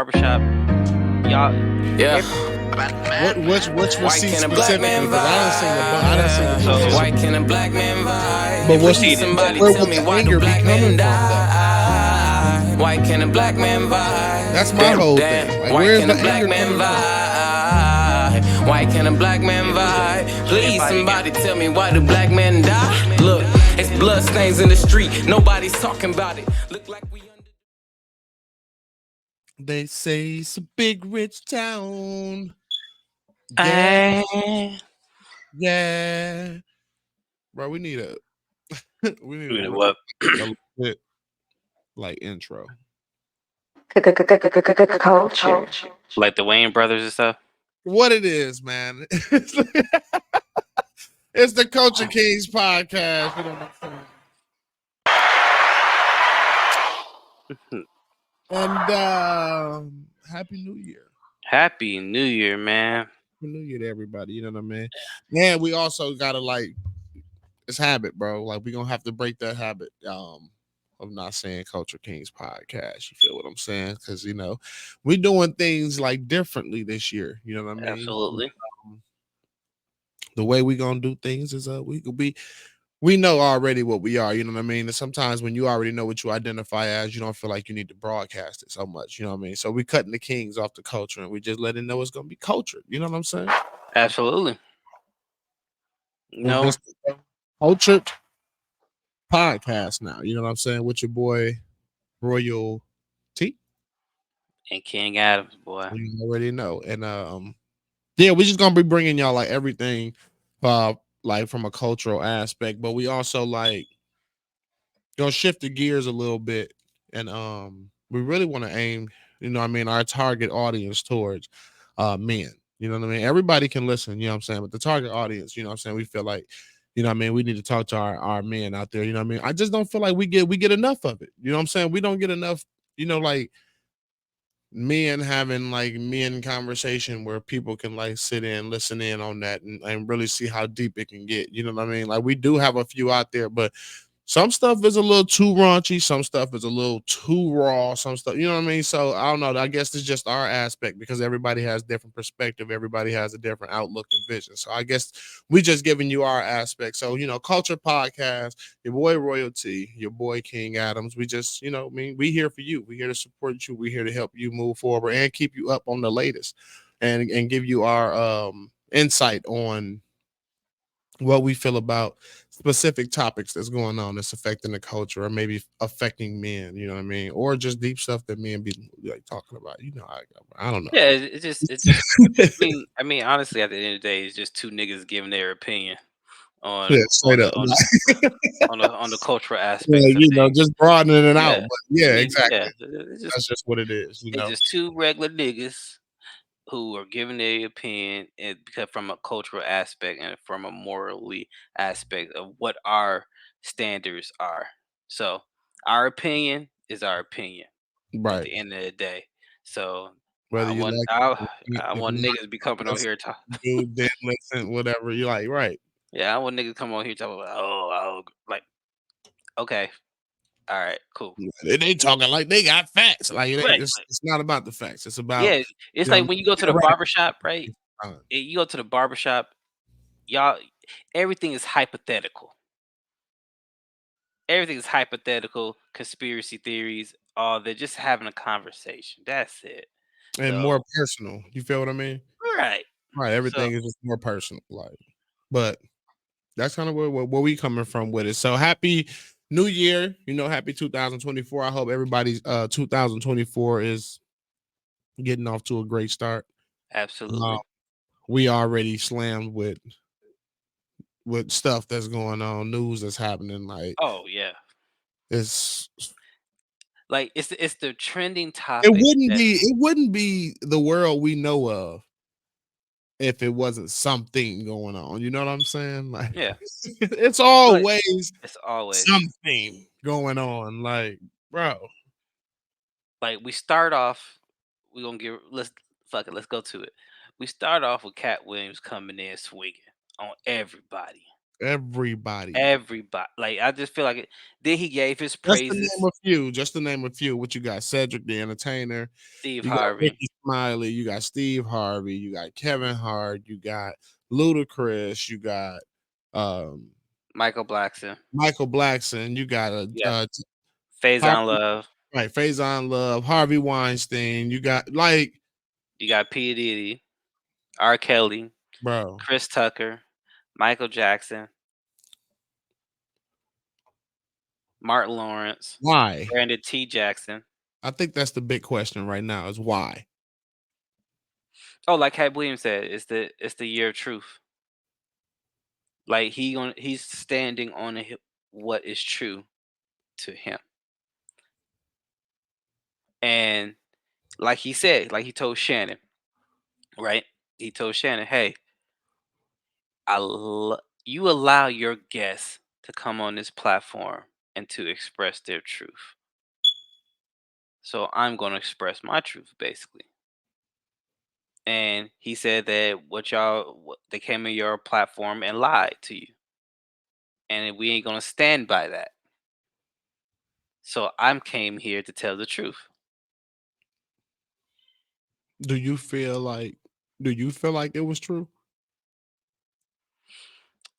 barbershop, y'all. Yeah. Which White receipt can a black specifically? man Because I done seen a vibe? bunch of So White shit. can a black man vibe? But If I see proceeded. somebody where tell would me the why do anger be black coming men from though? die? White can a black man vibe? That's my whole thing. Damn. Like, White where's can the a black anger man coming from? vibe? White can a black man vibe? Please Everybody got somebody tell me why do black men die? Look, it's blood stains in the street. Nobody's talking about it. Look like we under. They say it's a big rich town. Yeah, Eh. yeah. Bro, we need a we need You a know legit, what? a legit like intro. Culture. Like the Wayne brothers and stuff. What it is, man. It's the Culture Kings podcast. You know what I'm saying? And Happy New Year. Happy New Year, man. Happy New Year to everybody. You know what I mean? And we also gotta like it's habit, bro. Like we gonna have to break that habit. Of not saying Culture Kings podcast. You feel what I'm saying? Because we doing things like differently this year. You know what I mean? Absolutely. Um, the way we gonna do things is we know already what we are, you know what I mean? And sometimes when you already know what you identify as, you don't feel like you need to broadcast it so much, you know what I mean? So we cutting the kings off the culture and we just letting know it's gonna be cultured, you know what I'm saying? Absolutely. Well, No. this cultured podcast now, you know what I'm saying? With your boy Royal T. And King Adams, boy. You already know. And yeah, we're just gonna be bringing y'all like everything like from a cultural aspect, but we also like gonna shift the gears a little bit and we really want to aim what I mean, our target audience towards men, you know what I mean, everybody can listen, you know what I'm saying, but the target audience, you know what I'm saying, we feel like what I mean, we need to talk to our men out there, you know what I mean. I just don't feel like we get enough of it, you know what I'm saying. We don't get enough, like men having like men conversation where people can like sit in, listen in on that and really see how deep it can get. You know what I mean? Like we do have a few out there, but some stuff is a little too raunchy, some stuff is a little too raw, some stuff, you know what I mean? So I don't know. I guess it's just our aspect because everybody has different perspective, everybody has a different outlook and vision. So I guess we just giving you our aspect. So, Culture Podcast, your boy Royalty, your boy King Adams. We just, I mean, we here for you. We here to support you. We here to help you move forward and keep you up on the latest and give you our insight on what we feel about specific topics that's going on that's affecting the culture or maybe affecting men, you know what I mean? Or just deep stuff that men be like talking about. I don't know. Yeah, it's just I mean, honestly, at the end of the day, it's just two niggas giving their opinion Yeah, on on straight the up. on on the cultural Yeah, aspects of things. just broadening it out. Yeah. But I yeah, mean, exactly. yeah, it's just That's just what it is, it's just two regular niggas who are giving their opinion and because from a cultural aspect and from a morally aspect of what our standards are. So our opinion is our opinion at Right. the end of the day. So Whether I you want like I, it, I if want not, niggas to be coming on listen, here talk. dude, then listen, whatever you like, right. Yeah, I want niggas to come on here talking about like okay, all right, cool. They talking like they got facts. Like Right. it's not about the facts. It's about Yeah, it's you know like when you go to the right. barbershop, right? You go to the barbershop, y'all everything is hypothetical. Everything is hypothetical, conspiracy theories, all that just having a conversation. That's it. And more So personal. You feel what I mean? right. Right. So Everything is just more personal. Like, but that's kind of where we coming from with it. So happy New Year. Happy 2024. I hope everybody's 2024 is getting off to a great start. Uh, absolutely. we already slammed with stuff that's going on, news that's happening. Like Oh yeah. it's Like it's the trending it topic wouldn't that be it wouldn't be the world we know of if it wasn't something going on. You know what I'm saying? Like yeah. it's Like always it's always something going on. Like, bro. like we start off we're gonna give let's fuck it, let's go to it. We start off with Cat Williams coming in swinging on everybody. Everybody. Everybody. Like I just feel like it. Then he gave his Just to name praises. a few. Just to name a few. What you got? Cedric the Entertainer. Steve You got Harvey, Ricky Smiley. You got Steve Harvey. You got Kevin Hart. You got Ludacris. You got um, Michael Blackson, Michael Blackson. You got yeah, Harvey, Faison Love. right? Faison Love. Harvey Weinstein. You got like, You got P Diddy, R Kelly, bro. Chris Tucker, Michael Jackson, Martin Lawrence, Why? Brandon T. Jackson. I think that's the big question right now. Is why? Oh, like Cat Williams said, it's the year of truth. Like he's standing on what is true to him. And like he said, like he told Shannon, right? He told Shannon, "Hey, you allow your guests to come on this platform and to express their truth. So I'm going to express my truth, basically." And he said that they came on your platform and lied to you, and we ain't going to stand by that. So I'm came here to tell the truth. Do you feel like? Do you feel like it was true?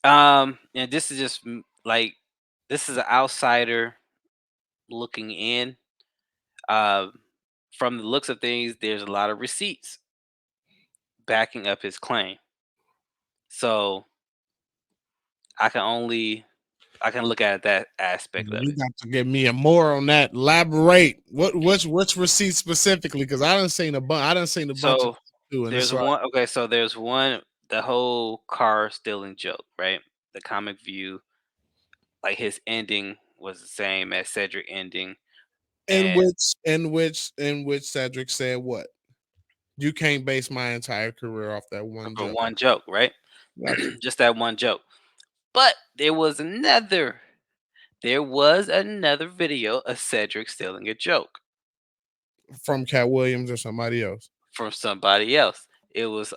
And this is just like this is an outsider looking in. Um, from the looks of things, there's a lot of receipts backing up his claim. So I can look at that aspect of You it. got to give me a more on that. Elaborate. Which receipt specifically? Because I done seen a bunch. I done seen a bunch of So too, and it's there's like, one. Okay, so there's one. The whole car stealing joke, right? The comic view, like his ending was the same as Cedric ending, in and which Cedric said what? You can't base my entire career off that one for joke. one joke, right? Gotcha. Just that one joke. But there was another video of Cedric stealing a joke From Cat Williams or somebody else. from somebody else. It was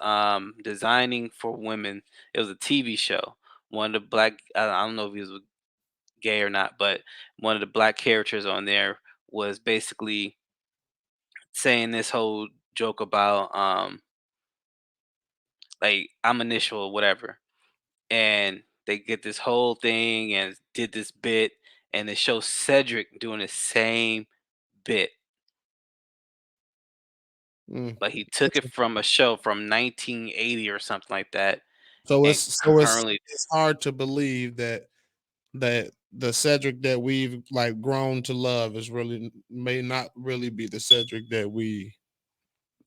designing for women. It was a TV show. One of the black I don't know if he was gay or not, but one of the black characters on there was basically saying this whole joke about like I'm initial whatever. And they get this whole thing and did this bit and they show Cedric doing the same bit. Mm. But he took it from a show from 1980 or something like that, So and currently it's hard to believe that the Cedric that we've like grown to love is really may not really be the Cedric that we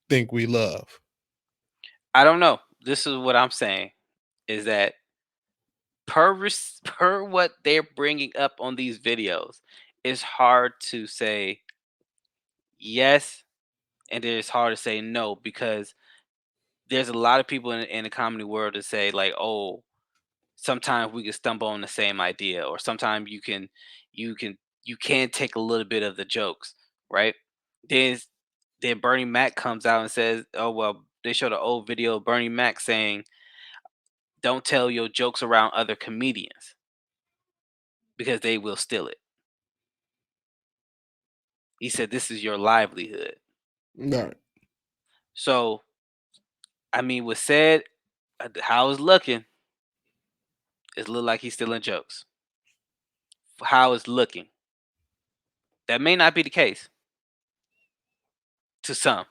think we love. I don't know. This is what I'm saying is that per what they're bringing up on these videos, it's hard to say yes, and then it's hard to say no because there's a lot of people in the comedy world that say like, "Oh, sometimes we can stumble on the same idea," or sometimes you can you can take a little bit of the jokes, right? Then then Bernie Mac comes out and says, "Oh well," they showed an old video of Bernie Mac saying, "Don't tell your jokes around other comedians because they will steal it." He said, "This is your livelihood." Right. So I mean, with said, how it's looking, it look like he's stealing jokes. How it's looking, that may not be the case to some.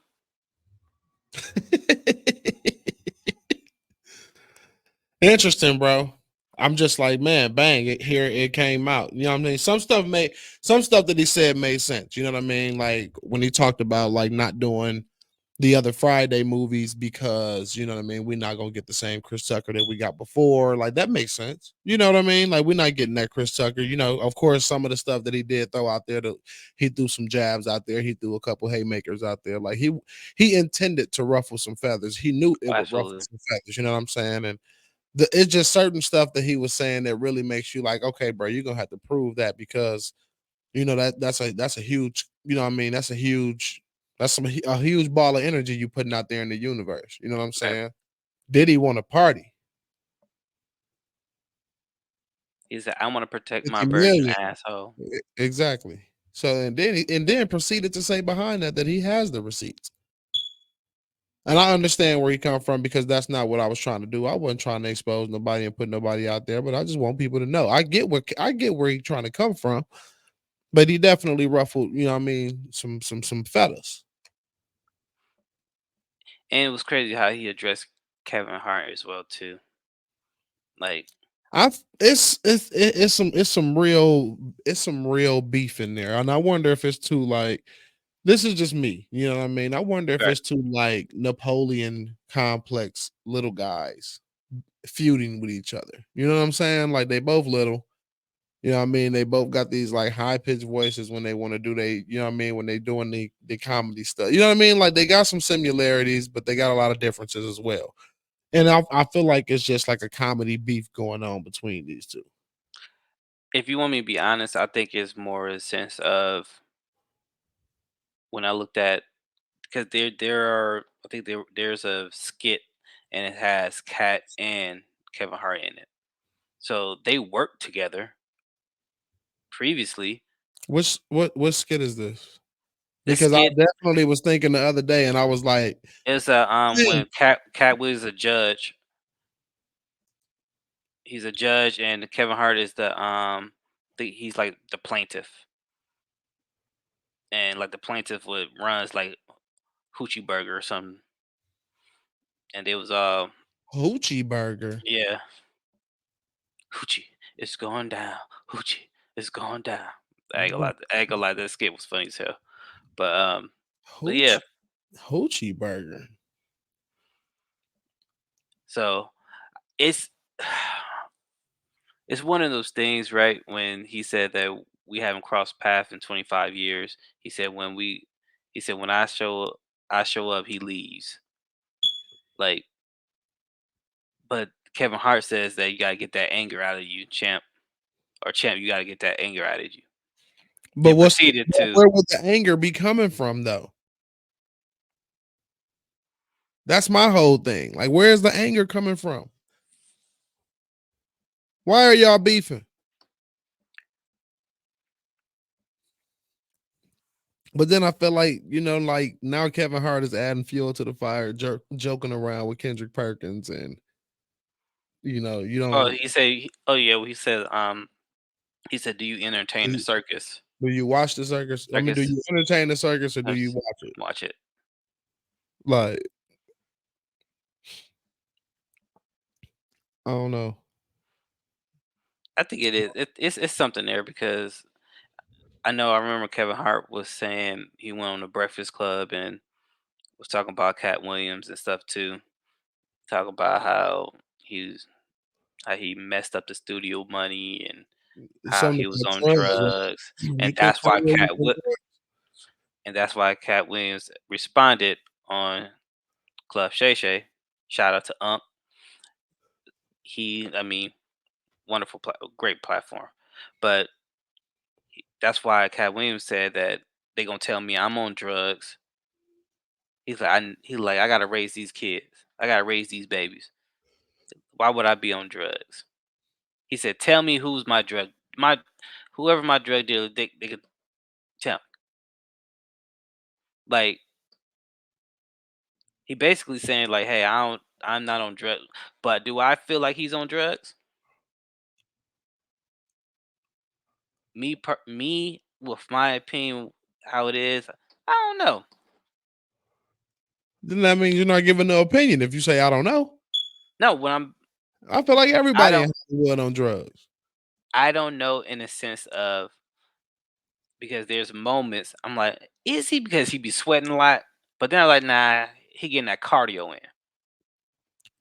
Interesting, bro. I'm just like, man, bang, here it came out. You know what I mean? Some stuff that he said made sense. You know what I mean? Like when he talked about like not doing the other Friday movies because you know what I mean, we're not gonna get the same Chris Tucker that we got before. Like that makes sense. You know what I mean? Like we're not getting that Chris Tucker. You know, of course, some of the stuff that he did throw out there, he threw some jabs out there. He threw a couple haymakers out there. Like he intended to ruffle some feathers. He knew it would ruffle Absolutely. some feathers. You know what I'm saying? And it's just certain stuff that he was saying that really makes you like, okay, bro, you're gonna have to prove that because you know that's a huge, you know what I mean, that's a huge ball of energy you putting out there in the universe. You know what I'm Right. saying? Did he want to party? He said, "I want to protect my 50 virgin million. asshole." Exactly. So and then proceeded to say behind that he has the receipts. And I understand where he come from because that's not what I was trying to do. I wasn't trying to expose nobody and put nobody out there, but I just want people to know. I get where he's trying to come from, but he definitely ruffled, you know what I mean, some feathers. And it was crazy how he addressed Kevin Hart as well too. Like, I it's some real beef in there. And I wonder if it's too like this is just me, you know what I mean? I wonder if right. it's too like Napoleon complex little guys feuding with each other. You know what I'm saying? Like they both little. You know what I mean? They both got these like high pitched voices when they want to do you know what I mean, when they doing the comedy stuff. You know what I mean? Like they got some similarities, but they got a lot of differences as well. And I feel like it's just like a comedy beef going on between these two. If you want me to be honest, I think it's more a sense of when I looked at, because there are, I think there's a skit and it has Kat and Kevin Hart in it. So they worked together previously. What skit is this? This Because I skit definitely was thinking the other day and I was like, is a "Dang, when Cat was a judge. He's a judge, and Kevin Hart is he's like the plaintiff, and like the plaintiff would runs like Hoochie Burger or something, and it was Hoochie Burger." yeah, Hoochie, it's going down. Hoochie, it's going down. What I ain't gonna lie, that skit was funny as hell. But but yeah, Hoochie Hoochie Burger? so it's it's one of those things, right? When he said that we haven't crossed paths in 25 years, he said when I show up, he leaves. Like, but Kevin Hart says that you gotta get that anger out of you, champ, or champ, you gotta get that anger out of you. But Then proceeded to, where would the anger be coming from though? That's my whole thing. Like, where's the anger coming from? Why are y'all beefing? But then I feel like, you know, like now Kevin Hart is adding fuel to the fire, joking around with Kendrick Perkins, and you oh, don't. oh yeah, well, he said, do you entertain the circus? Do you watch the circus? I mean, do Circus, you entertain the circus or do you let's watch it? watch it. Like, I don't know. I think it is. It's something there because I remember Kevin Hart was saying he went on the Breakfast Club and was talking about Cat Williams and stuff too. Talk about how he messed up the studio money and It's how something he was about on drugs, right? drugs, You and think Cat Williams on drugs? That's why Cat Williams responded on Club Shay Shay. Shout out to Ump. I mean, great platform, but that's why Cat Williams said that they gonna tell me I'm on drugs. He like I gotta raise these kids. I gotta raise these babies. Why would I be on drugs? He said, "Tell me who's my whoever my drug dealer. They could tell me." Like he basically saying like, "Hey, I'm not on drugs, but do I feel like he's on drugs? Me with my opinion, how it is, I don't know. Then that means you're not giving no opinion if you say I don't know. No, when I feel like I everybody don't in Hollywood on drugs. I don't know in a sense of because there's moments I'm like, is he because he be sweating a lot? But then I'm like, nah, he getting that cardio in.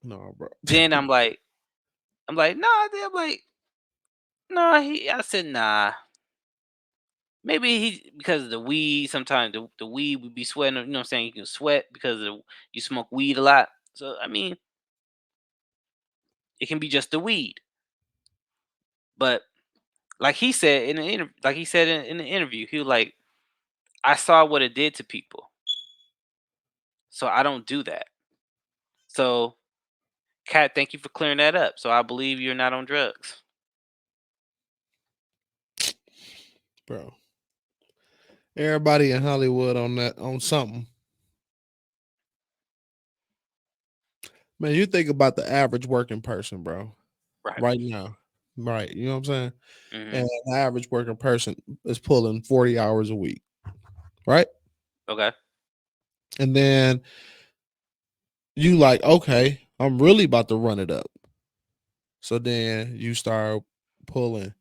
No, bro. Then I'm like, nah. Then I'm like, nah. I said, nah. Maybe he because of the weed. Sometimes the weed would be sweating. You know what I'm saying? You can sweat because you smoke weed a lot. So I mean, it can be just the weed. But like he said in the interview, like he said in the interview, he was like, I saw what it did to people, so I don't do that. So, Kat, thank you for clearing that up. So I believe you're not on drugs. bro. Everybody in Hollywood on that on something. Man, you think about the average working person, bro. Right. Right now. Right. You know what I'm saying? Mhm. And the average working person is pulling 40 hours a week. Right? Okay. And then you like, okay, I'm really about to run it up. So then you start pulling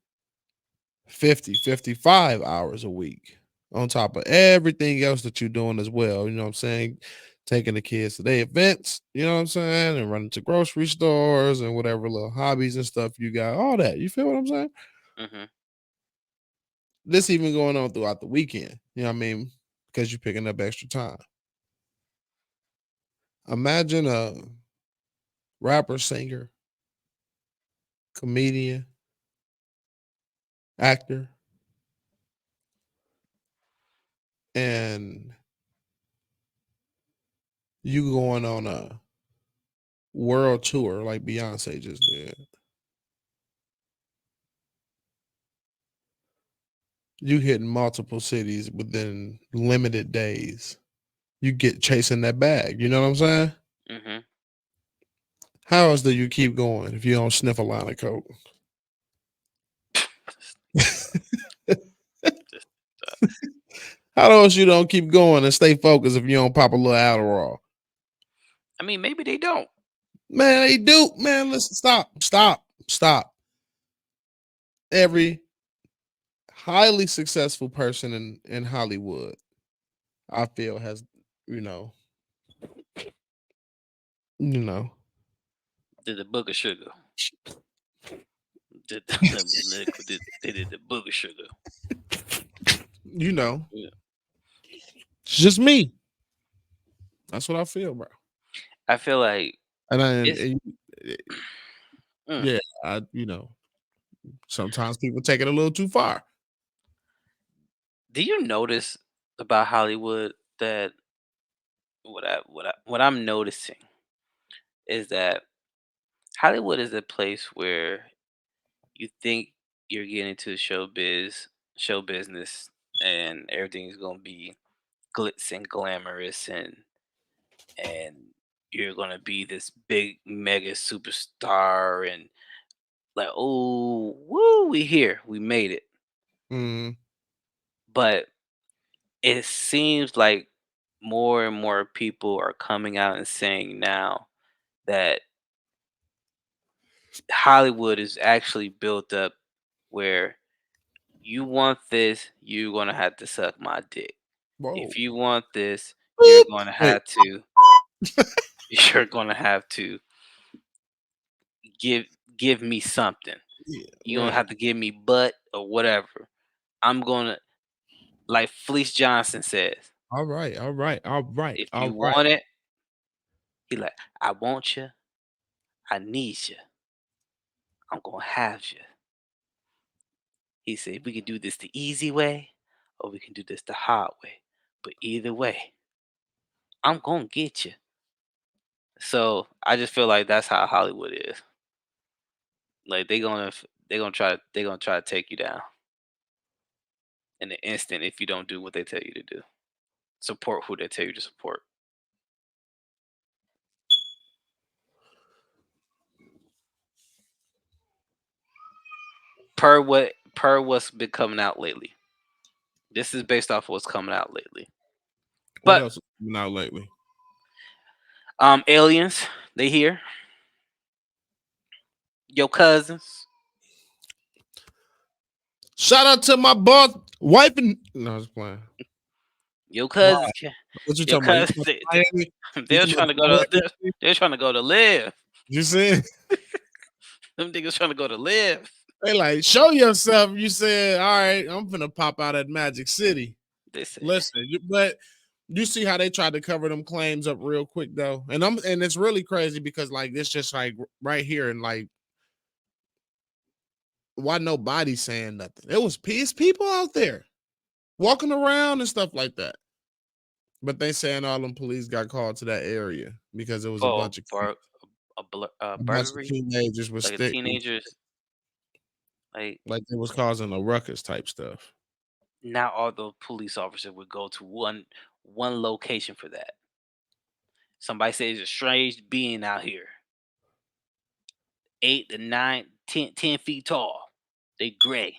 50, 55 hours a week on top of everything else that you're doing as well. You know what I'm saying? Taking the kids to their events, you know what I'm saying? And running to grocery stores and whatever little hobbies and stuff you got, all that. You feel what I'm saying? Mhm. This even going on throughout the weekend. You know what I mean? Because you're picking up extra time. Imagine a rapper, singer, comedian, actor, and you going on a world tour like Beyonce just did. You hitting multiple cities within limited days. You get chasing that bag. You know what I'm saying? Mhm. How else do you keep going if you don't sniff a line of coke? Just, uh, How else you don't keep going and stay focused if you don't pop a little Adderall? I mean, maybe they don't. Man, they do. Man, listen, stop. Every highly successful person in Hollywood, I feel, has you know, you know, Did the booger sugar? Did they did the booger sugar? you know, Yeah. it's just me. That's what I feel, bro. I feel like And I, it's. eh, Mm. yeah, sometimes people take it a little too far. Do you notice about Hollywood that what I'm noticing is that Hollywood is a place where you think you're getting into show business, and everything's gonna be glitz and glamorous, and you're gonna be this big mega superstar, and like, oh, woo, we here, we made it. Mm, But it seems like more and more people are coming out and saying now that Hollywood is actually built up where you want this, you're gonna have to suck my dick. whoa. If you want this, you're Boop. gonna Wait. have to you're gonna have to give give me something. Yeah, You're gonna right. have to give me butt or whatever. I'm gonna, like Fleece Johnson says, All right. All right. All right. if All you right. want it, he like, I want you, I need you, I'm gonna have you. He said we can do this the easy way or we can do this the hard way. But either way, I'm gonna get you. So I just feel like that's how Hollywood is. Like they gonna try to take you down in an instant if you don't do what they tell you to do. Support who they tell you to support. Per what's been coming out lately. This is based off of what's coming out lately. What But else has been out lately? aliens, they here. Your cousins. Shout out to my boss, wife, and no, I was playing. Your Why? cousins. What you Your talking about? You cousins. talking about Miami? You They're talking about trying to go to. Miami? They're trying to go to live. You see? Them niggas trying to go to live. They like show yourself. You said, all right, I'm finna pop out at Magic City. They say, Listen, but you see how they tried to cover them claims up real quick though, and it's really crazy because like this just like right here and like why nobody's saying nothing? It was peace people out there walking around and stuff like that. But they saying all them police got called to that area because it was oh, for a bunch of burglary, teenagers with like a stick teenagers, like like it was causing a ruckus type stuff. Now all the police officers would go to one location for that. Somebody says a strange being out here, 8 to 9, 10 feet tall. They gray.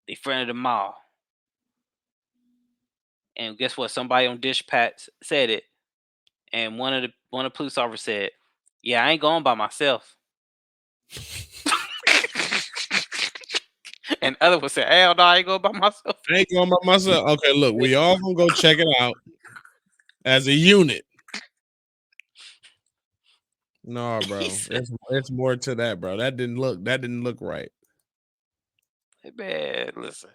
They fronted the mall. And guess what? Somebody on dispatch said it, and one of the police officers said, "Yeah, I ain't going by myself." And other one said, "Hell no, I ain't going by myself." I ain't going by myself. Okay, look, we all gonna go check it out as a unit. No, He bro. said, It's more to that, bro. That didn't look right. "Man, listen,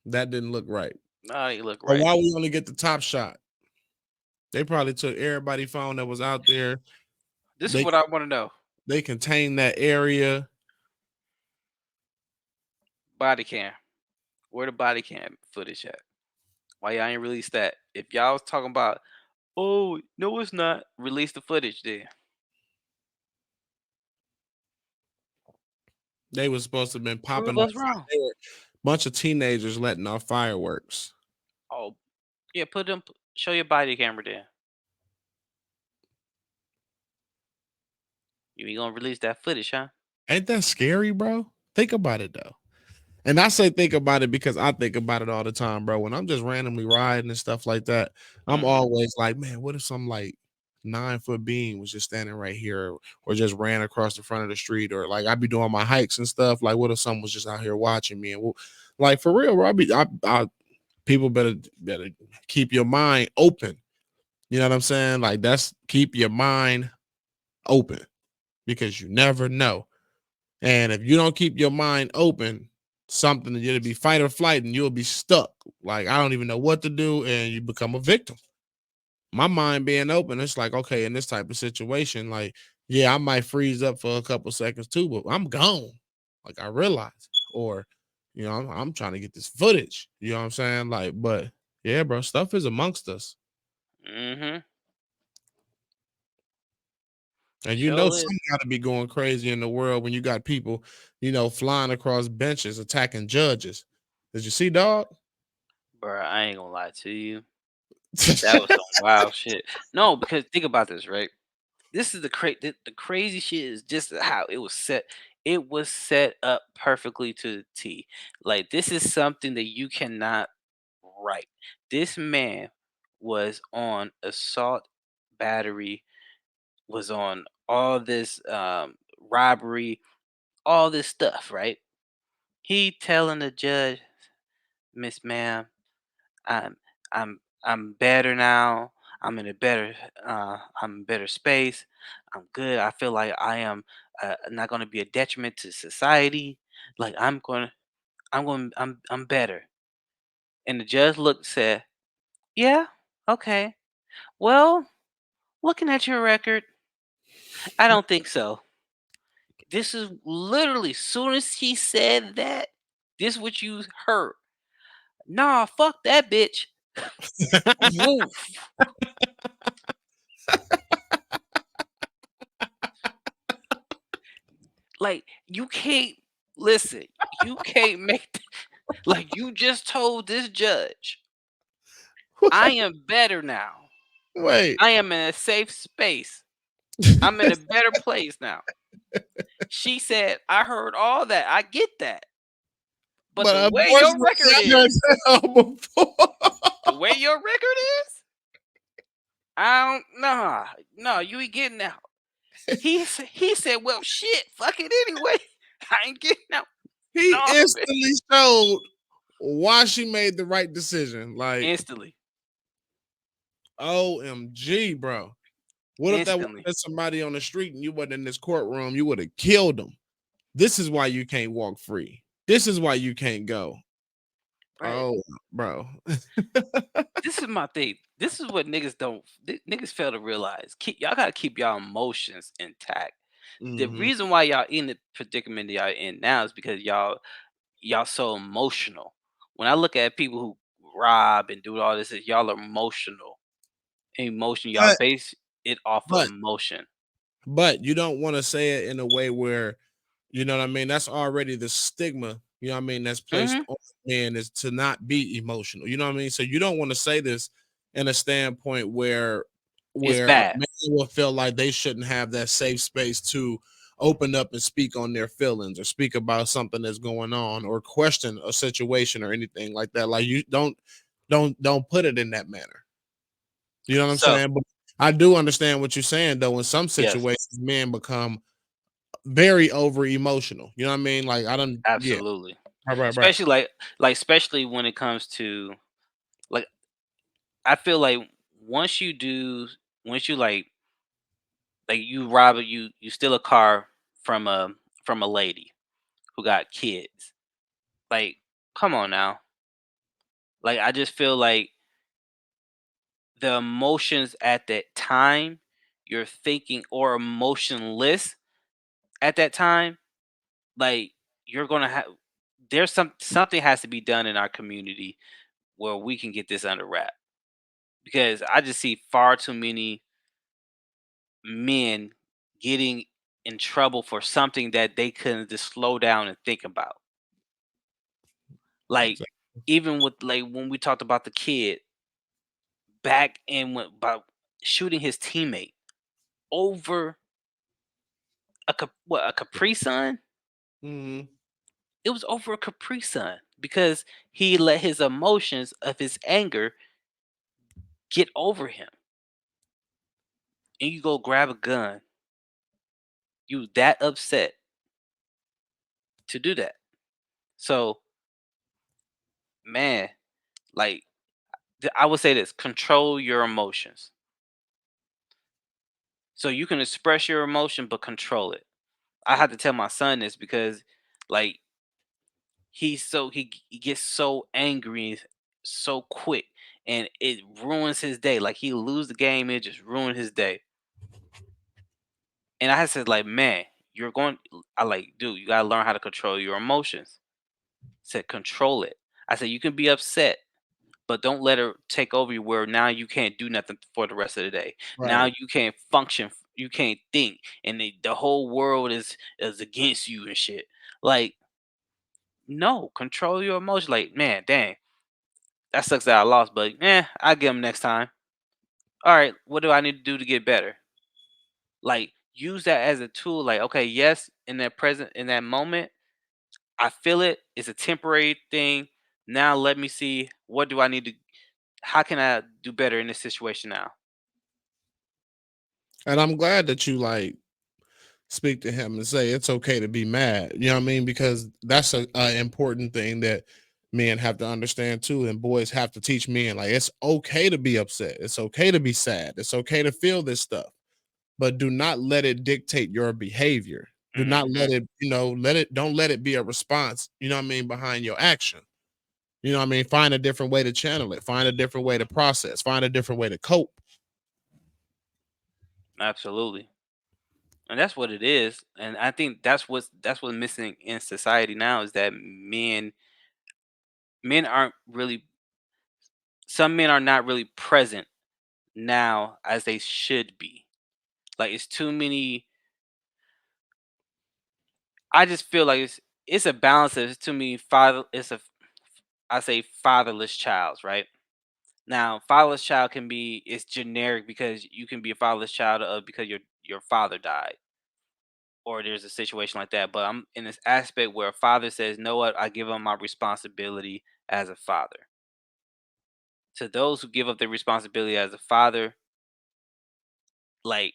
That didn't look right. no, you look So right." why we only get the top shot? They probably took everybody phone that was out there. This is They what I want to know. they contained that area. Body cam. Where the body cam footage at? Why y'all ain't released that? If y'all was talking about, oh no, it's not. Release the footage then. They was supposed to have been Prove popping us off. wrong. They were bunch of teenagers letting off fireworks. Oh yeah, put them. Show your body camera then. You ain't gonna release that footage, huh? Ain't that scary, bro? Think about it though. And I say think about it because I think about it all the time, bro. When I'm just randomly riding and stuff like that, I'm Hmm. always like, man, what if some like 9 foot being was just standing right here or just ran across the front of the street or like I'd be doing my hikes and stuff. Like, what if someone was just out here watching me? And like for real, bro, people better keep your mind open. You know what I'm saying? Like that's keep your mind open because you never know. And if you don't keep your mind open, something that it'll be fight or flight and you'll be stuck. Like I don't even know what to do, and you become a victim. My mind being open, it's like, okay, in this type of situation, like, yeah, I might freeze up for a couple seconds too, but I'm gone. Like I realize, or I'm trying to get this footage. You know what I'm saying? Like, but yeah, bro, stuff is amongst us. Hmm. And Sure is. some got to be going crazy in the world when you got people, flying across benches attacking judges. Did you see, dog? Bruh, I ain't gonna lie to you. That was some wild shit. No, because think about this, right? This is the crazy shit is just how it was set. It was set up perfectly to the T. Like this is something that you cannot write. This man was on assault, battery, was on all this robbery, all this stuff, right? He telling the judge, "Miss Ma'am, I'm I'm better now. I'm in a better I'm in better space. I'm good. I feel like I am not going to be a detriment to society. Like I'm better." And the judge looked and said, "Yeah, okay. Well, looking at your record, I don't think so." This is literally soon as he said that, this what you heard. Nah, fuck that bitch. Woof. Like you can't listen. You can't make like you just told this judge, I am better now. Wait, I am in a safe space. I'm in a better place now. She said, I heard all that. I get that. But but the way your unfortunately, record I heard is, that before. the way your record is, I don't nah. No, you ain't getting out. He said, well shit, fuck it anyway. I ain't getting out. He No, bitch. instantly showed why she made the right decision. Like, Instantly. OMG, bro. What if that was Instantly. just somebody on the street and you wasn't in this courtroom? You would have killed them. This is why you can't walk free. This is why you can't go. Right. Oh, bro. This is my thing. This is what niggas don't niggas fail to realize. Y'all gotta keep y'all emotions intact. The Hmm. reason why y'all in the predicament that y'all in now is because y'all so emotional. When I look at people who rob and do all this, y'all are emotional. Emotion, y'all But base it off of but emotion. but you don't want to say it in a way where you know what I mean. That's already the stigma You know what I mean? That's placed Mhm. on men is to not be emotional. You know what I mean? So you don't want to say this in a standpoint It's where a bad. man will feel like they shouldn't have that safe space to open up and speak on their feelings or speak about something that's going on or question a situation or anything like that. Like you don't put it in that manner. You know what I'm So, saying? But I do understand what you're saying though. In some yes, situations, men become very over emotional. You know what I mean? Like I don't yeah. absolutely. Right. Especially especially when it comes to like I feel like once you do once you you rob you steal a car from a lady who got kids. Like, come on now. Like I just feel like the emotions at that time you're thinking or emotionless at that time, like you're gonna have there's something has to be done in our community where we can get this under wrap because I just see far too many men getting in trouble for something that they couldn't just slow down and think about. Like even with like when we talked about the kid back in when about shooting his teammate over a Capri Sun. Mhm. It was over a Capri Sun because he let his emotions of his anger get over him. And you go grab a gun. You that upset to do that. So, man, like I would say this: control your emotions. So you can express your emotion, but control it. I had to tell my son this because, like, he gets so angry so quick, and it ruins his day. Like he lose the game, it just ruined his day. And I said, like, man, you're going. I like, dude, you gotta learn how to control your emotions. Said control it. I said you can be upset, but don't let her take over you where now you can't do nothing for the rest of the day. Now Right. you can't function, you can't think, and the whole world is against you and shit. Like, no, control your emotions. Like, man, dang, that sucks that I lost, but I'll get them next time. All right, what do I need to do to get better? Like, use that as a tool. Like, okay, yes, in that moment, I feel it. It's a temporary thing. Now let me see what do I need to how can I do better in this situation now? And I'm glad that you like speak to him and say it's okay to be mad. You know what I mean? Because that's a important thing that men have to understand too, and boys have to teach men. Like it's okay to be upset. It's okay to be sad. It's okay to feel this stuff, but do not let it dictate your behavior. Do not Mhm. let it, let it. Don't let it be a response. You know what I mean behind your action. You know what I mean? Find a different way to channel it. Find a different way to process. Find a different way to cope. Absolutely. And that's what it is. And I think that's what's missing in society now is that men aren't really some men are not really present now as they should be. Like it's too many I just feel like it's a balance of it's too many father it's a I say fatherless childs, right? Now, fatherless child can be it's generic because you can be a fatherless child of because your father died or there's a situation like that. But I'm in this aspect where a father says, "Know what? I give up my responsibility as a father." To those who give up their responsibility as a father, like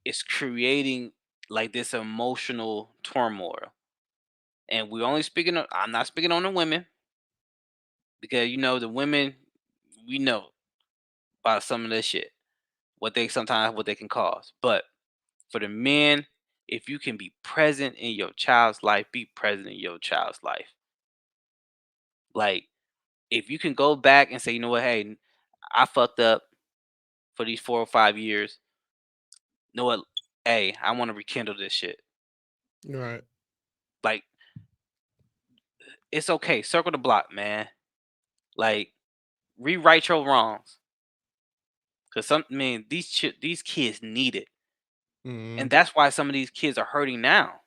it's creating like this emotional turmoil. And we're only speaking. I'm not speaking on the women because the women we know about some of this shit, what they can cause. But for the men, if you can be present in your child's life, be present in your child's life. Like if you can go back and say, you know what, hey, I fucked up for these 4 or 5 years. You know what? Hey, I want to rekindle this shit. Right. Like it's okay. Circle the block, man. Like rewrite your wrongs. Cause these kids need it, and Mhm. that's why some of these kids are hurting now.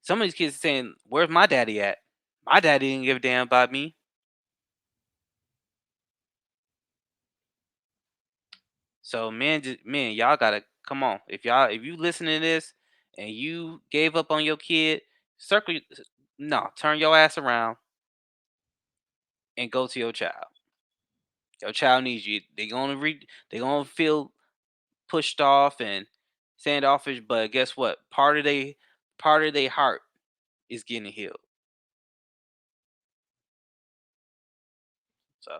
Some of these kids are saying, "Where's my daddy at? My daddy didn't give a damn about me." So men, y'all gotta come on. If you listen to this and you gave up on your kid, circle no, turn your ass around and go to your child. Your child needs you. They gonna feel pushed off and standoffish, but guess what? Part of their heart is getting healed. So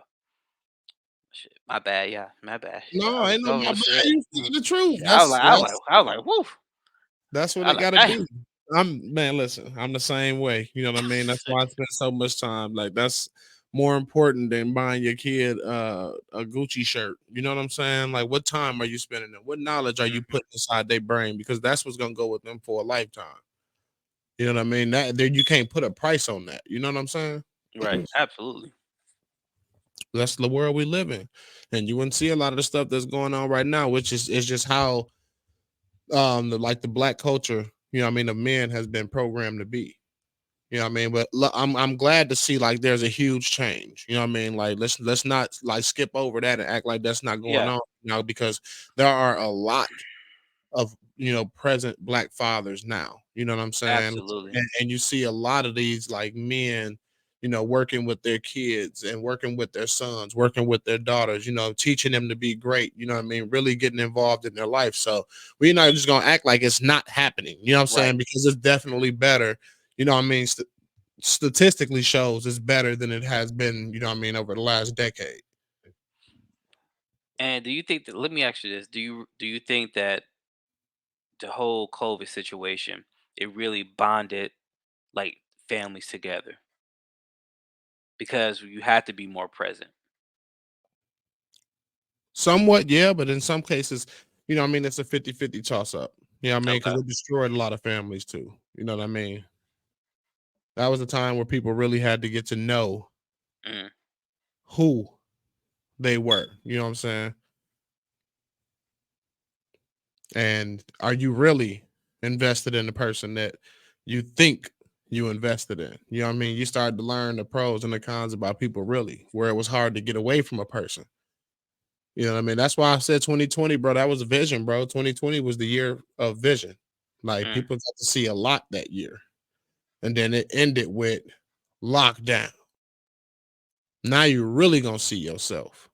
shit, my bad, yeah, my bad. Shit, No, ain't no I my was bad. shit. You speaking the truth. Yeah, I was like, woof. That's what I it was like, gotta damn. be. Man, listen, I'm the same way. You know what I mean? That's why I spend so much time. Like that's more important than buying your kid a Gucci shirt. You know what I'm saying? Like what time are you spending it? What knowledge are you Mhm. putting inside their brain? Because that's what's gonna go with them for a lifetime. You know what I mean? That there you can't put a price on that. You know what I'm saying? Right, absolutely. That's the world we live in. And you wouldn't see a lot of the stuff that's going on right now, which is just how like the black culture, you know what I mean, of men has been programmed to be. You know what I mean? But I'm glad to see like there's a huge change. You know what I mean? Like let's not like skip over that and act like that's not going Yeah, on now because there are a lot of present black fathers now. You know what I'm saying? absolutely. And you see a lot of these like men, working with their kids and working with their sons, working with their daughters, teaching them to be great. You know what I mean? Really getting involved in their life. So we're not just gonna act like it's not happening. You know what I'm Right. saying? Because it's definitely better. You know what I mean? Statistically shows it's better than it has been. You know what I mean over the last decade. And do you think that? Let me ask you this: do you think that the whole COVID situation it really bonded like families together because you had to be more present? Somewhat, yeah, but in some cases, I mean, it's a 50-50 toss up. You know what I mean? Okay. Because it destroyed a lot of families too. You know what I mean? That was a time where people really had to get to know Mm, who they were. You know what I'm saying? And are you really invested in the person that you think you invested in? You know what I mean? You started to learn the pros and the cons about people really, where it was hard to get away from a person. You know what I mean? That's why I said 2020, bro. That was a vision, bro. 2020 was the year of vision. Like mm. people got to see a lot that year. And then it ended with lockdown. Now you're really gonna see yourself.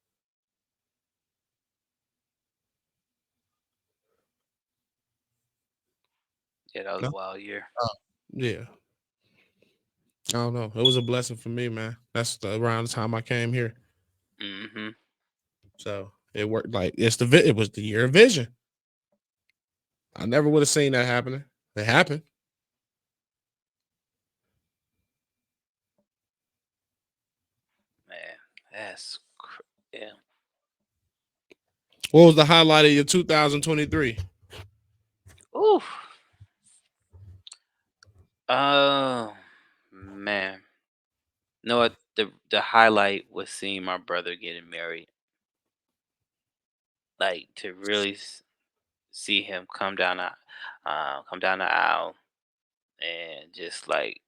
Yeah, that was a No? wild year. Yeah. I don't know. It was a blessing for me, man. Around the time I came here. Hmm. So it worked like it was the year of vision. I never would have seen that happening. It happened. Man, yeah. What was the highlight of your 2023? Ooh. Oh man. No, what the highlight was seeing my brother getting married. Like to really see him come down the aisle and just like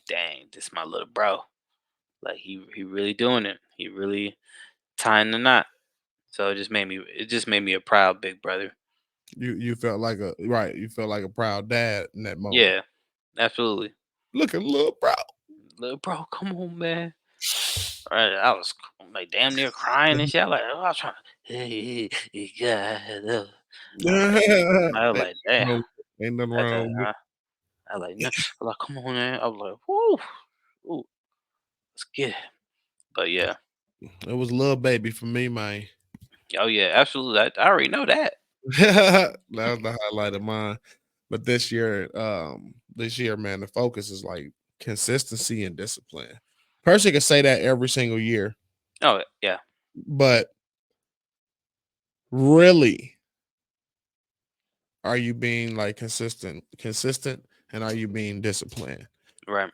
dang, this my little bro. Like he really doing it. He really tying the knot. So it just made me a proud big brother. You felt like a right. You felt like a proud dad in that moment. Yeah, absolutely. Look at little bro. Little bro, come on, man. Right, I was like damn near crying and shit. I was trying to, God. I was like, I was like, damn. Ain't nothing That's wrong with I like, no, I was like, come on, man. I was like, whoo, ooh, let's get it. But yeah, it. It was little baby for me, man. oh yeah, absolutely. I already know that. That was the highlight of mine. But this year, man, the focus is like consistency and discipline. Person can say that every single year, Oh yeah, but really, are you being like consistent, and are you being disciplined? right.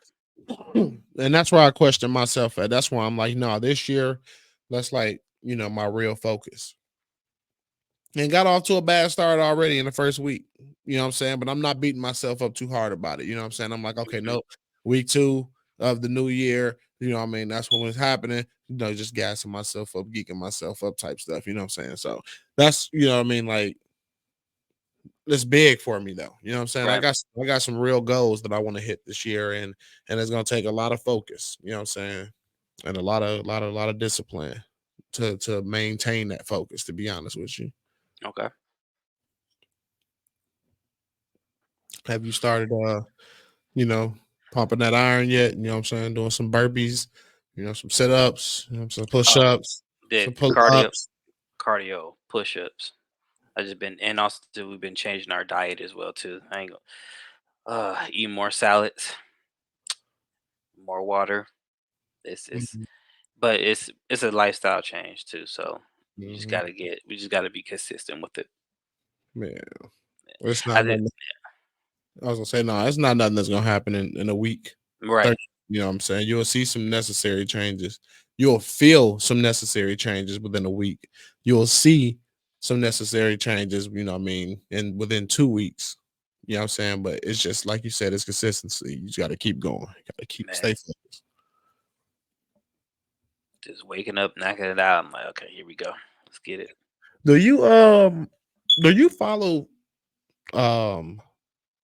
And that's where I question myself at. That's why I'm like, no, this year, that's like, my real focus. and got off to a bad start already in the first week. You know what I'm saying? But I'm not beating myself up too hard about it. You know what I'm saying? I'm like, okay, Mhm. nope. Week 2 of the new year, you know what I mean? That's what was happening. Just gassing myself up, geeking myself up type stuff. You know what I'm saying? So that's, you know what I mean? Like, it's big for me though. You know what I'm saying? Right. I got some real goals that I want to hit this year, and it's gonna take a lot of focus, you know what I'm saying? And a lot of discipline to maintain that focus, to be honest with you. Okay. Have you started you know, pumping that iron yet? You know what I'm saying? Doing some burpees, some sit-ups, some Oh, push-ups, the some cardio, pull-ups. cardio push-ups. I just been, and also too, we've been changing our diet as well too. I ain't gonna eat more salads, more water. It's Mhm, but it's a lifestyle change too. So mhm. we just gotta be consistent with it. Man, it's I not did nothing. I was gonna say no, it's not nothing that's gonna happen in a week. right, 30, you know what I'm saying? You'll see some necessary changes. You'll feel some necessary changes within a week. You'll see some necessary changes, you know what I mean, in within 2 weeks. You know what I'm saying? But it's just like you said, it's consistency. You just gotta keep going. You gotta keep man. stay focused. Just waking up, knocking it out. I'm like, okay, here we go. Let's get it. Do you follow um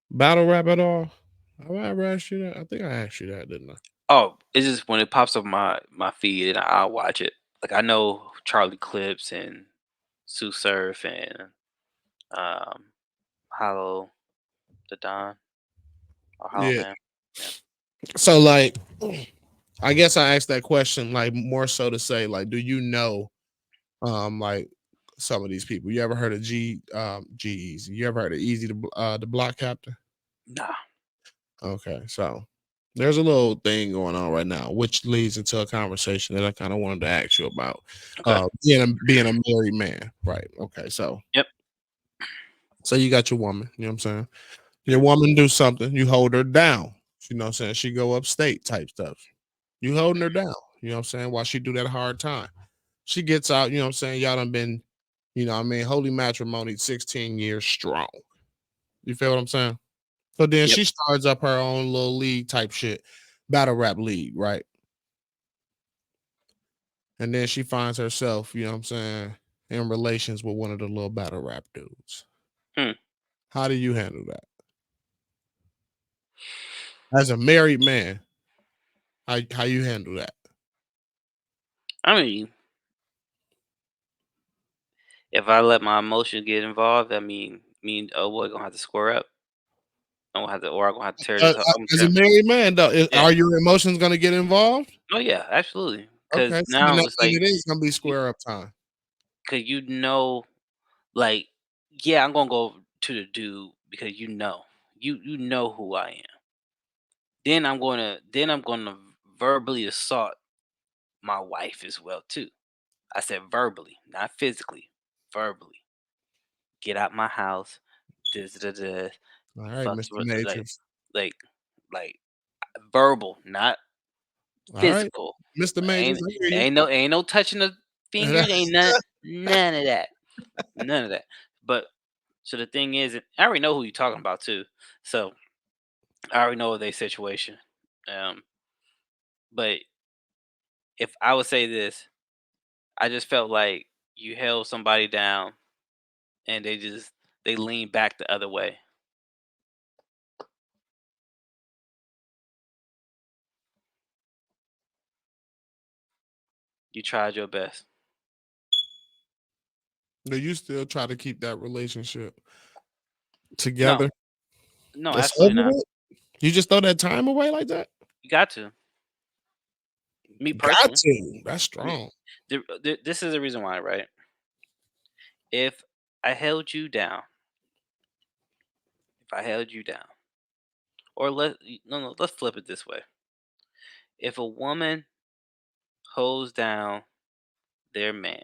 battle rap at all? Have I ever asked you that? I think I asked you that, didn't I? Oh, it's just when it pops up my feed, and I'll watch it. Like I know Charlie Clips and Sue Surf and um Hollow the Don or Hollow Yeah. Man. Yeah. So like I guess I asked that question like more so to say, like, do you know like some of these people? You ever heard of G Easy? You ever heard of Easy the Block Captain? Nah. Okay, so there's a little thing going on right now, which leads into a conversation that I kind of wanted to ask you about. Okay. Being a married man, right? Okay, Yep. so you got your woman, you know what I'm saying? Your Mhm. woman do something, you hold her down. You know what I'm saying? She go upstate type stuff. You holding her down, you know what I'm saying? While she do that hard time. She gets out, you know what I'm saying? Y'all done been, holy matrimony 16 years strong. You feel what I'm saying? So then Yep. she starts up her own little league type shit, battle rap league, right? And then she finds herself, you know what I'm saying, in relations with one of the little battle rap dudes. Hmm. How do you handle that? As a married man, how you handle that? I mean, if I let my emotions get involved, oh boy, gonna have to square up. I'm gonna have to, or I'm gonna have to tear this. I'm As a tear, married man, though, yeah. are your emotions gonna get involved? Oh yeah, absolutely. Because Okay, so then now that it's mean like it is gonna be you, square up time. cause like, yeah, I'm gonna go to the dude because you know who I am. Then I'm gonna verbally assault my wife as well too. I said verbally, not physically, verbally. Get out my house. This, da, da, All right, fuck, Mr. like, Matrix. like, like verbal, not All right, physical. Mr. Ain't Matrix, I hear you. ain't no touching the fingers. Ain't none of that. None of that. But so the thing is, I already know who you're talking about too. So I already know their situation. Um, but if I would say this, I just felt like you held somebody down and they leaned back the other way. You tried your best. Do you still try to keep that relationship No, together? no, It's absolutely over not. with? You just throw that time away like that? You got to. Me Got personally, to. That's me, strong. this is the reason why, right? If I held you down, if I held you down, or no, let's flip it this way. If a woman holds down their man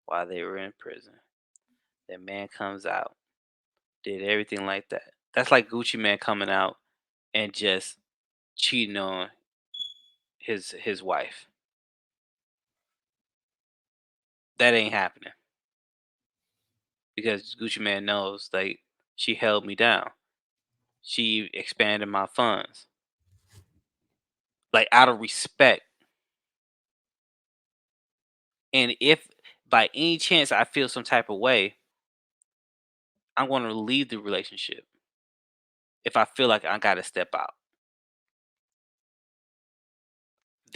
while they were in prison, their man comes out, did everything like that. That's like Gucci Man coming out and just cheating on his wife. That ain't happening. because Gucci Man knows like she held me down. She expanded my funds, like out of respect. And if by any chance I feel some type of way, I'm going to leave the relationship if I feel like I got to step out.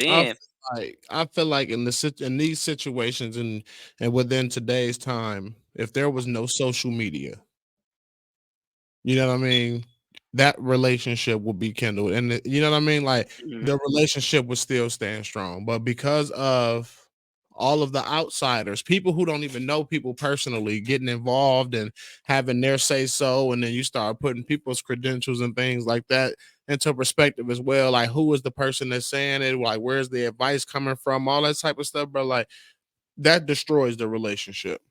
I Then, feel I feel like in these situations and within today's time, if there was no social media, you know what I mean, that relationship would be kindled, and you know what I mean, like mhm, the relationship would still stand strong. But because of all of the outsiders, people who don't even know people personally, getting involved and having their say so, and then you start putting people's credentials and things like that into perspective as well. Like, who is the person that's saying it? Like, where's the advice coming from? All that type of stuff, bro. Like, that destroys the relationship.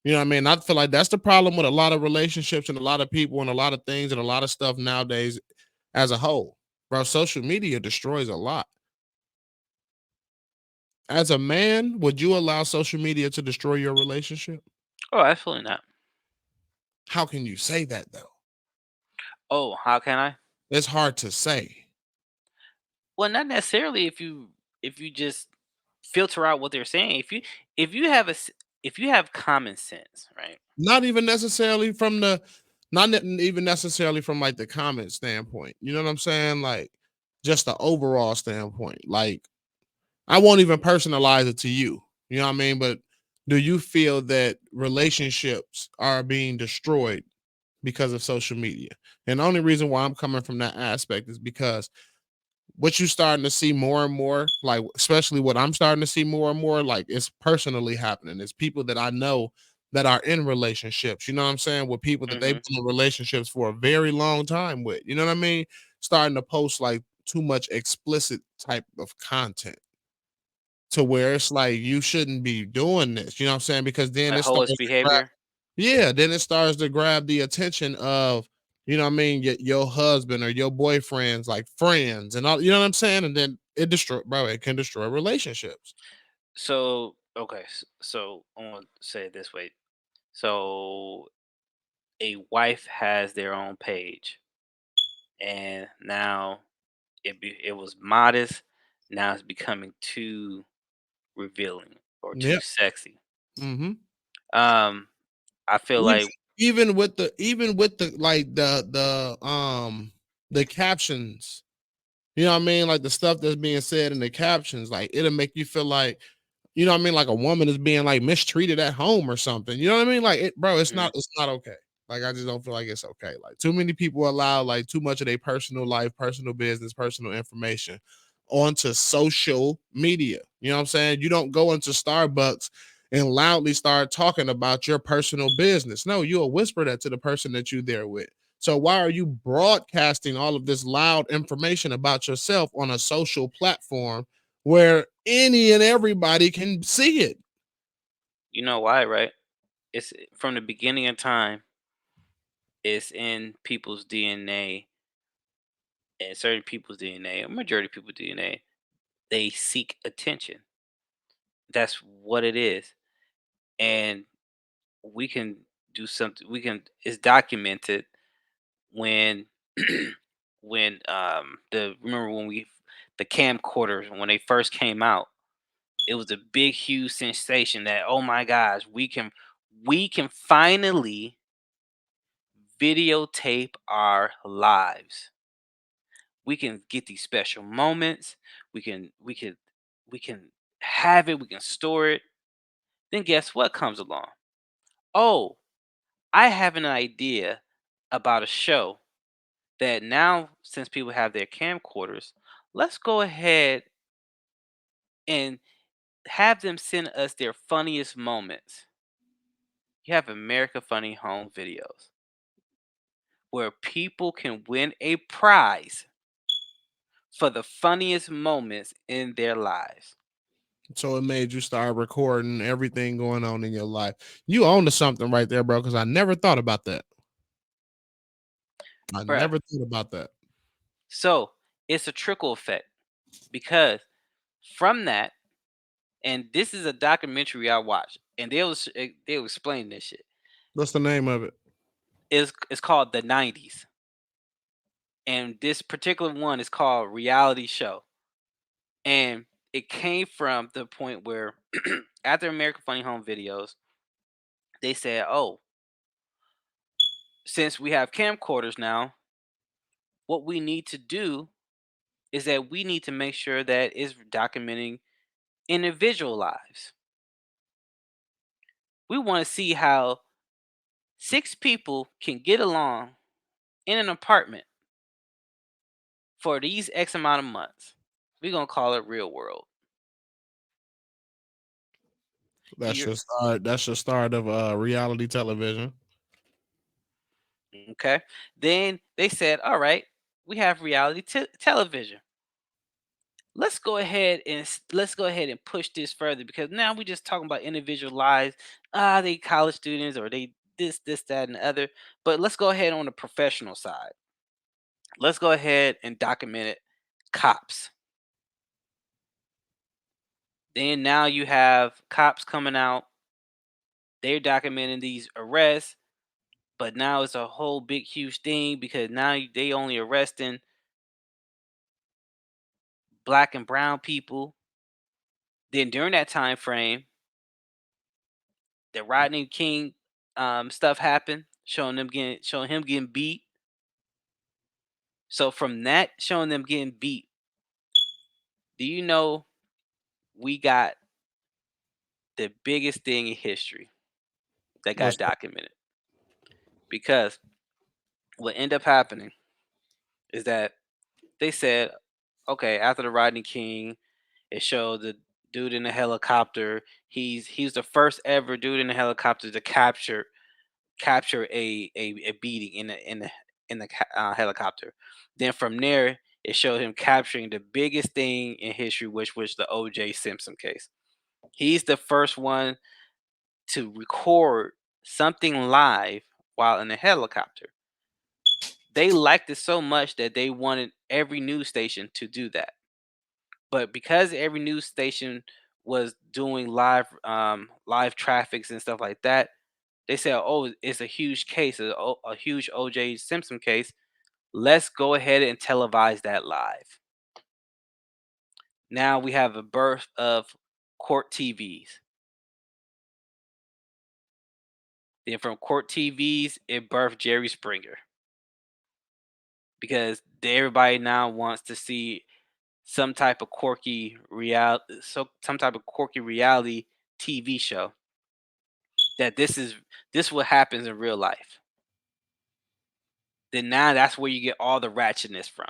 You know what I mean? I feel like that's the problem with a lot of relationships and a lot of people and a lot of things and a lot of stuff nowadays as a whole. Bro, social media destroys a lot. As a man, would you allow social media to destroy your relationship? oh, absolutely not. How can you say that though? Oh, how can I? It's hard to say. Well, not necessarily if you just filter out what they're saying. If you have if you have common sense, right? Not even necessarily from the even necessarily from like the comment standpoint. You know what I'm saying? Like just the overall standpoint. Like I won't even personalize it to you. You know what I mean? But do you feel that relationships are being destroyed because of social media? And the only reason why I'm coming from that aspect is because what you starting to see more and more, like especially what I'm starting to see more and more, like it's personally happening. It's people that I know that are in relationships, you know what I'm saying, with people that they've Mhm. been in relationships for a very long time with. You know what I mean? Starting to post like too much explicit type of content to where it's like you shouldn't be doing this. You know what I'm saying? Because then Like it starts holistic to grab, behavior. yeah, then it starts to grab the attention of, you know what I mean, your husband or your boyfriend's like friends and all, you know what I'm saying? And then it destroy, bro, it can destroy relationships. So okay, so I want to say it this way. So a wife has their own page, and now it was modest. Now it's becoming too revealing or too Yep. sexy. Mm-hmm. Um, I feel Even like even with the like the captions, you know what I mean? Like the stuff that's being said in the captions, like it'll make you feel like, you know what I mean, like a woman is being like mistreated at home or something. You know what I mean? Like it, bro, mhm, it's not okay. Like I just don't feel like it's okay. Like too many people allow like too much of their personal life, personal business, personal information onto social media. You know what I'm saying? You don't go into Starbucks and loudly start talking about your personal business. No, you'll whisper that to the person that you're there with. So why are you broadcasting all of this loud information about yourself on a social platform where any and everybody can see it? you know why, right? It's from the beginning of time. It's in people's DNA, and certain people's DNA, a majority of people's DNA. They seek attention. That's what it is, and we can do something. We can. It's documented when when the remember when we the camcorders when they first came out. It was a big, huge sensation that, oh my gosh, we can finally videotape our lives. We can get these special moments. We can have it. We can store it. Then guess what comes along? Oh, I have an idea about a show that now, since people have their camcorders, let's go ahead and have them send us their funniest moments. You have America Funny Home Videos where people can win a prize for the funniest moments in their lives. So it made you start recording everything going on in your life. You own to something right there, bro, because I never thought about that. I Bruh. never thought about that. So it's a trickle effect because from that, and this is a documentary I watched, and they'll explain this shit. What's the name of it? It's called the '90s, and this particular one is called Reality Show, and it came from the point where after American Funny Home Videos, they said, "Oh, since we have camcorders now, what we need to do is that we need to make sure that it's documenting individual lives. We want to see how six people can get along in an apartment for these X amount of months. We're gonna call it real world." That's You're your start. That's your start of reality television. okay. Then they said, "All right, we have reality television. Let's go ahead and push this further because now we just talking about individual lives. They college students or they this, that, and the other. But let's go ahead on the professional side. Let's go ahead and document it. Cops. Then now you have cops coming out. They're documenting these arrests, but now it's a whole big huge thing because now they only arresting black and brown people. Then during that time frame, the Rodney King stuff happened, showing him getting beat. So from that showing them getting beat, do you know we got the biggest thing in history that got What's documented? Because what ended up happening is that they said, okay, after the Rodney King, it showed the dude in the helicopter. He's the first ever dude in the helicopter to capture a beating in the helicopter. Then from there, it showed him capturing the biggest thing in history, which was the O.J. Simpson case. He's the first one to record something live while in a helicopter. They liked it so much that they wanted every news station to do that. But because every news station was doing live traffics and stuff like that, they said, "Oh, it's a huge case, a huge O.J. Simpson case. Let's go ahead and televise that live." Now we have a birth of court TVs. Then from court TVs, it birthed Jerry Springer because everybody now wants to see some type of quirky reality TV show that this what happens in real life. Then now that's where you get all the ratchetness from.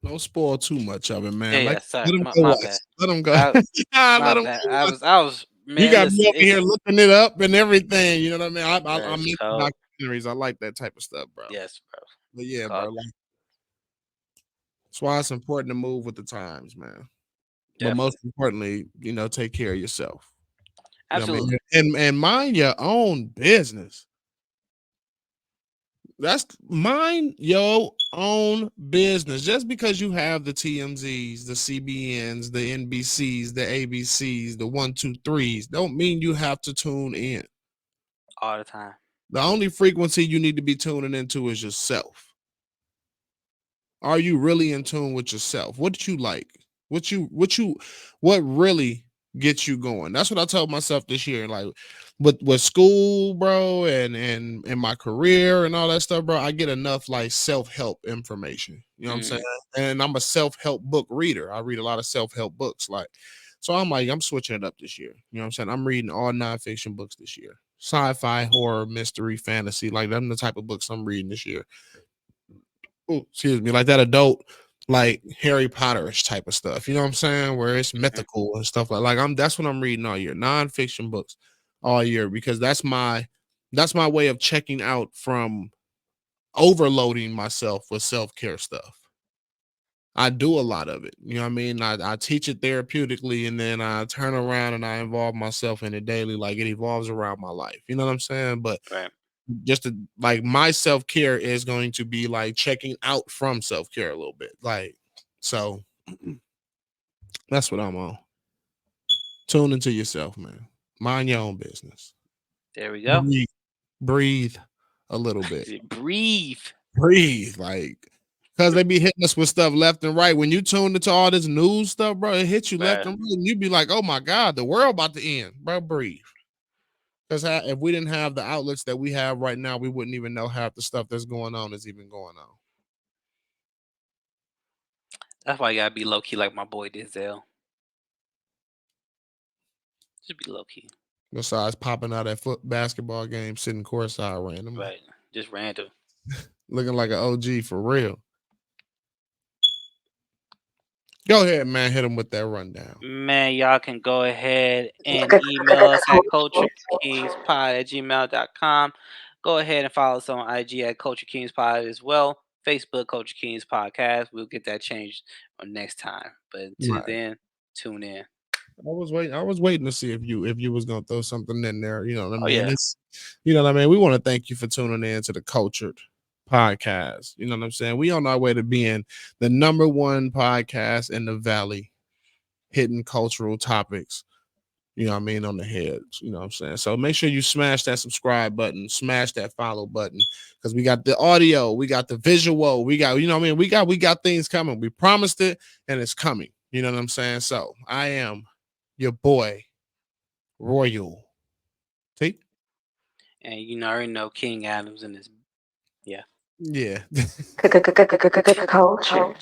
Don't spoil too much of it, Yeah, man. yeah. Like, Sorry, let them go my watch. bad. Let them go. I, Let my them bad. go watch. I was You man. got me Listen, over here looking it up and everything. You know what I mean? I'm it's into cold. documentaries. I like that type of stuff, bro. Yes, bro. But It's yeah, bro. called Like, that's why it's important to move with the times, man. But most definitely, importantly, take care of yourself. You know what I absolutely. mean? And mind your own business. That's mind your own business. Just because you have the TMZs, the CBNs, the NBCs, the ABCs, the 123s, don't mean you have to tune in. All the time. The only frequency you need to be tuning into is yourself. Are you really in tune with yourself? What you like? What really gets you going? That's what I told myself this year. Like with school, bro, and my career and all that stuff, bro. I get enough like self-help information. You know what I'm saying? Mm, And I'm a self-help book reader. I read a lot of self-help books. Like, so I'm like, I'm switching it up this year. You know what I'm saying? I'm reading all nonfiction books this year. Sci-fi, horror, mystery, fantasy. Like, them the type of books I'm reading this year. Ooh, excuse me, like that adult, like Harry Potterish type of stuff. You know what I'm saying? Where it's mm, mythical and stuff like I'm that's what I'm reading all year. Nonfiction books all year because that's my way of checking out from overloading myself with self-care stuff. I do a lot of it. You know what I mean? I teach it therapeutically and then I turn around and I involve myself in it daily, like it evolves around my life. You know what I'm saying? But right. just to, like my self-care is going to be like checking out from self-care a little bit. Like, so that's what I'm on. Tune into yourself, man. Mind your own business. There we go. Breathe, breathe a little bit. Breathe. Breathe, like, because they be hitting us with stuff left and right. When you tune into all this news stuff, bro, it hits you left Right. and right, and you be like, "Oh my god, the world about to end, bro." Breathe, because if we didn't have the outlets that we have right now, we wouldn't even know half the stuff that's going on is even going on. That's why you gotta be low key like my boy Denzel. Just be low key. Besides popping out at foot basketball game, sitting courtside randomly, Right. Just random. looking like an OG for real. Go ahead, man. Hit them with that rundown. Man, y'all can go ahead and email us at culturekingspod@gmail.com. Go ahead and follow us on IG at Culture Kings Pod as well. Facebook Culture Kings Podcast. We'll get that changed on next time. But until Right. then, tune in. I was waiting. I was waiting to see if you was gonna throw something in there. You know what I Oh mean? yeah. It's you know what I mean. We want to thank you for tuning in to the Cultured Podcast. You know what I'm saying? We on our way to being the number one podcast in the Valley, hitting cultural topics. You know what I mean on the heads. You know what I'm saying? So make sure you smash that subscribe button, smash that follow button, because we got the audio, we got the visual, we got you know what I mean. We got things coming. We promised it, and it's coming. You know what I'm saying? So I am your boy Royal. See? And you know, already know King Adams and his yeah. Yeah. Culture.